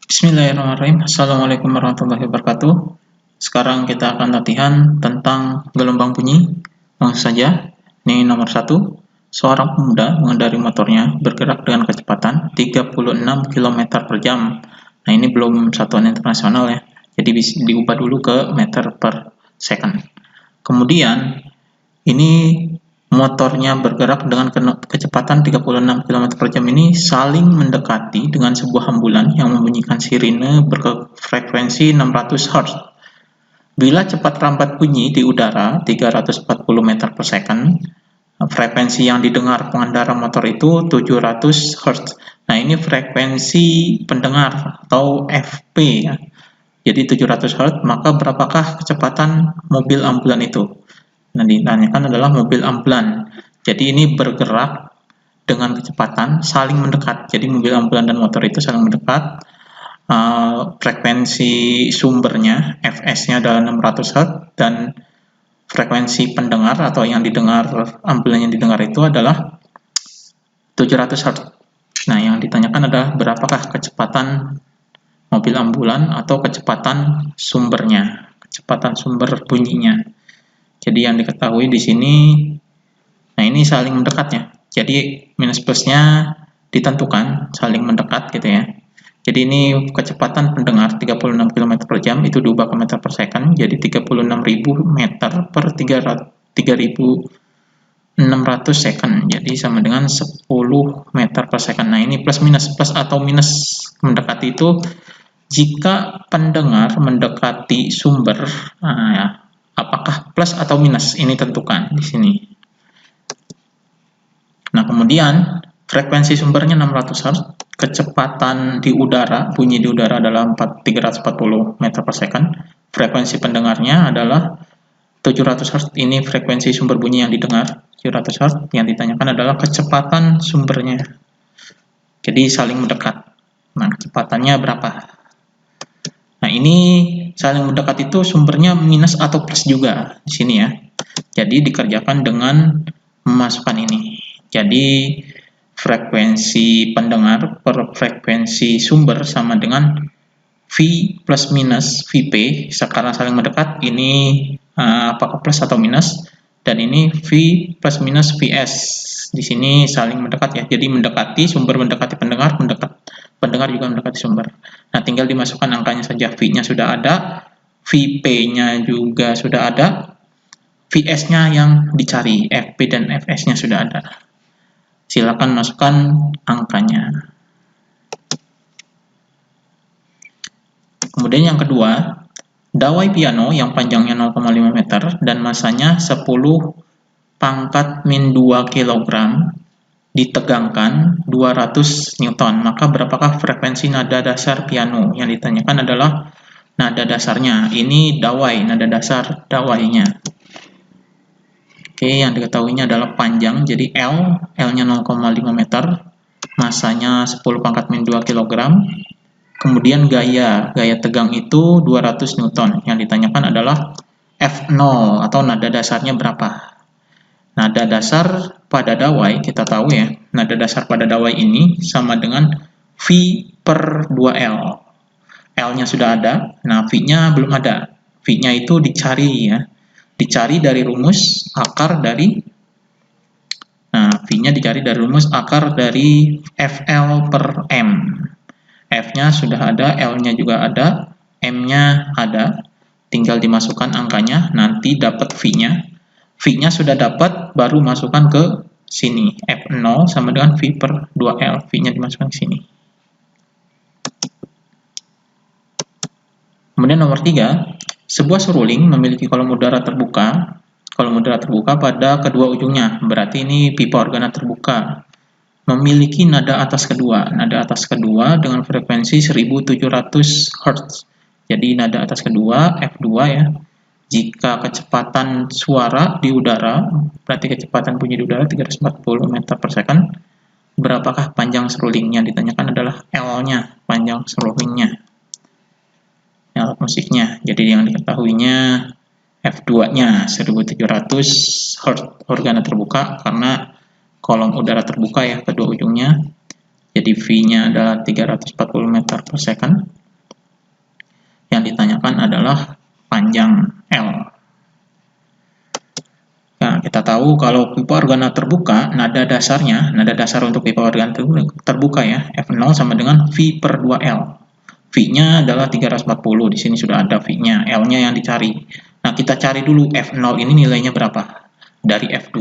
Bismillahirrahmanirrahim. Assalamualaikum warahmatullahi wabarakatuh. Sekarang kita akan latihan tentang gelombang bunyi. Langsung saja. Ini nomor 1. Seorang pemuda mengendarai motornya bergerak dengan kecepatan 36 km per jam. Nah, ini belum satuan internasional ya. Jadi bisa diubah dulu ke meter per second. Kemudian ini motornya bergerak dengan kecepatan 36 km per jam ini saling mendekati dengan sebuah ambulan yang membunyikan sirine berfrekuensi 600 Hz. Bila cepat rambat bunyi di udara 340 meter per second, frekuensi yang didengar pengendara motor itu 700 Hz. Nah, ini frekuensi pendengar atau FP ya. Jadi 700 Hz, maka berapakah kecepatan mobil ambulan itu? Nah, ditanyakan adalah mobil ambulan. Jadi ini bergerak dengan kecepatan saling mendekat. Jadi mobil ambulan dan motor itu saling mendekat. Frekuensi sumbernya Fs-nya adalah 600 Hz dan frekuensi pendengar atau yang didengar ambulan yang didengar itu adalah 700 Hz. Nah, yang ditanyakan adalah berapakah kecepatan mobil ambulan atau kecepatan sumbernya, kecepatan sumber bunyinya. Jadi yang diketahui di sini, nah ini saling mendekat ya. Jadi minus plusnya ditentukan saling mendekat gitu ya. Jadi ini kecepatan pendengar 36 km per jam itu diubah ke meter per second. Jadi 36.000 meter per 3.600 second. Jadi sama dengan 10 meter per second. Nah, ini plus minus, plus atau minus mendekati itu jika pendengar mendekati sumber. Nah, ya. Apakah plus atau minus? Ini tentukan di sini. Nah, kemudian frekuensi sumbernya 600 Hz, kecepatan di udara, bunyi di udara adalah 340 meter per second, frekuensi pendengarnya adalah 700 Hz, ini frekuensi sumber bunyi yang didengar, 700 Hz, yang ditanyakan adalah kecepatan sumbernya. Jadi saling mendekat. Nah, kecepatannya berapa? Nah, ini saling mendekat itu sumbernya minus atau plus juga di sini ya. Jadi dikerjakan dengan memasukkan ini. Jadi frekuensi pendengar per frekuensi sumber sama dengan V plus minus VP. Sekarang saling mendekat, ini apakah plus atau minus? Dan ini V plus minus VS. Di sini saling mendekat ya. Jadi mendekati, sumber mendekati pendengar, pendengar juga mendekati sumber. Nah, tinggal dimasukkan angkanya saja. V-nya sudah ada, VP-nya juga sudah ada, VS-nya yang dicari, FP dan FS-nya sudah ada. Silakan masukkan angkanya. Kemudian yang kedua, dawai piano yang panjangnya 0,5 meter dan masanya 10 pangkat min 2 kg ditegangkan 200 Newton, maka berapakah frekuensi nada dasar piano? Yang ditanyakan adalah nada dasarnya. Ini dawai, nada dasar dawainya. Oke, yang diketahuinya adalah panjang, jadi L-nya 0,5 meter, masanya 10 pangkat min 2 kg. Kemudian gaya tegang itu 200 Newton. Yang ditanyakan adalah F0 atau nada dasarnya berapa? Nada dasar pada dawai, kita tahu ya, nada dasar pada dawai ini sama dengan V per 2L. L-nya sudah ada, nah V-nya belum ada. V-nya itu dicari ya. Dicari dari rumus akar dari, nah V-nya dicari dari rumus akar dari FL per M. F-nya sudah ada, L-nya juga ada, M-nya ada. Tinggal dimasukkan angkanya, nanti dapat V-nya. V-nya sudah dapat, baru masukkan ke sini. F0 sama dengan V per 2L. V-nya dimasukkan ke sini. Kemudian nomor 3, sebuah seruling memiliki kolom udara terbuka. Kolom udara terbuka pada kedua ujungnya. Berarti ini pipa organa terbuka. Memiliki nada atas kedua. Nada atas kedua dengan frekuensi 1700 Hz. Jadi nada atas kedua, F2 ya. Jika kecepatan suara di udara, berarti kecepatan bunyi di udara 340 meter per second, berapakah panjang serulingnya? Ditanyakan adalah L-nya, panjang serulingnya, alat musiknya. Jadi yang diketahuinya F2-nya 1700 Hz, organa terbuka, karena kolom udara terbuka ya, kedua ujungnya. Jadi V-nya adalah 340 meter per second. yang ditanyakan adalah panjang L. Nah, kita tahu kalau pipa organa terbuka, nada dasar untuk pipa organa terbuka ya, F0 sama dengan V per 2L. V-nya adalah 340, di sini sudah ada V-nya, L-nya yang dicari. Nah, kita cari dulu F0 ini nilainya berapa dari F2.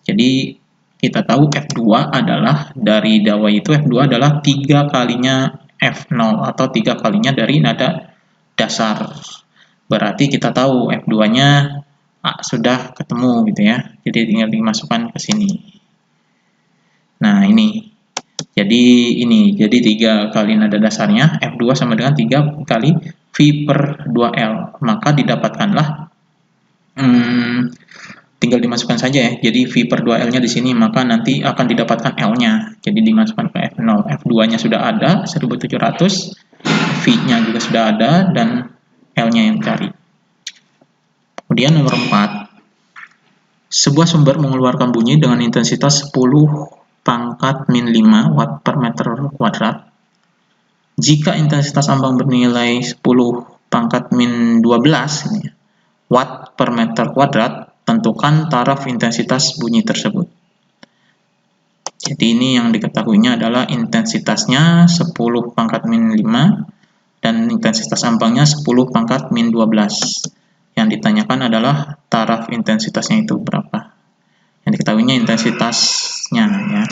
Jadi, kita tahu F2 adalah, dari dawai itu F2 adalah 3 kalinya F0 atau 3 kalinya dari nada dasar. Berarti kita tahu F2-nya sudah ketemu gitu ya. Jadi tinggal dimasukkan ke sini. Nah, ini. Jadi 3 kali nada dasarnya F2 sama dengan 3 kali V per 2L. Maka didapatkanlah tinggal dimasukkan saja ya. Jadi V per 2L-nya di sini, maka nanti akan didapatkan L-nya. Jadi dimasukkan ke F0. F2-nya sudah ada 1700, V-nya juga sudah ada, dan L-nya yang dicari. Kemudian nomor 4, sebuah sumber mengeluarkan bunyi dengan intensitas 10 pangkat min 5 watt per meter kuadrat. Jika intensitas ambang bernilai 10 pangkat min 12 watt per meter kuadrat, tentukan taraf intensitas bunyi tersebut. Jadi ini yang diketahuinya adalah intensitasnya 10 pangkat min 5 dan intensitas ambangnya 10 pangkat min 12. Yang ditanyakan adalah taraf intensitasnya itu berapa. Yang diketahuinya intensitasnya ya.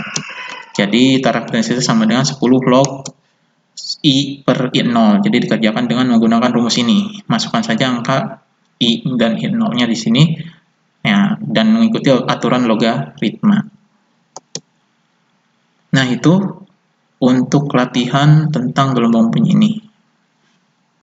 Jadi taraf intensitas sama dengan 10 log I per I0. Jadi dikerjakan dengan menggunakan rumus ini. Masukkan saja angka I dan I0-nya di sini ya, dan mengikuti aturan logaritma. Nah, itu untuk latihan tentang gelombang bunyi ini.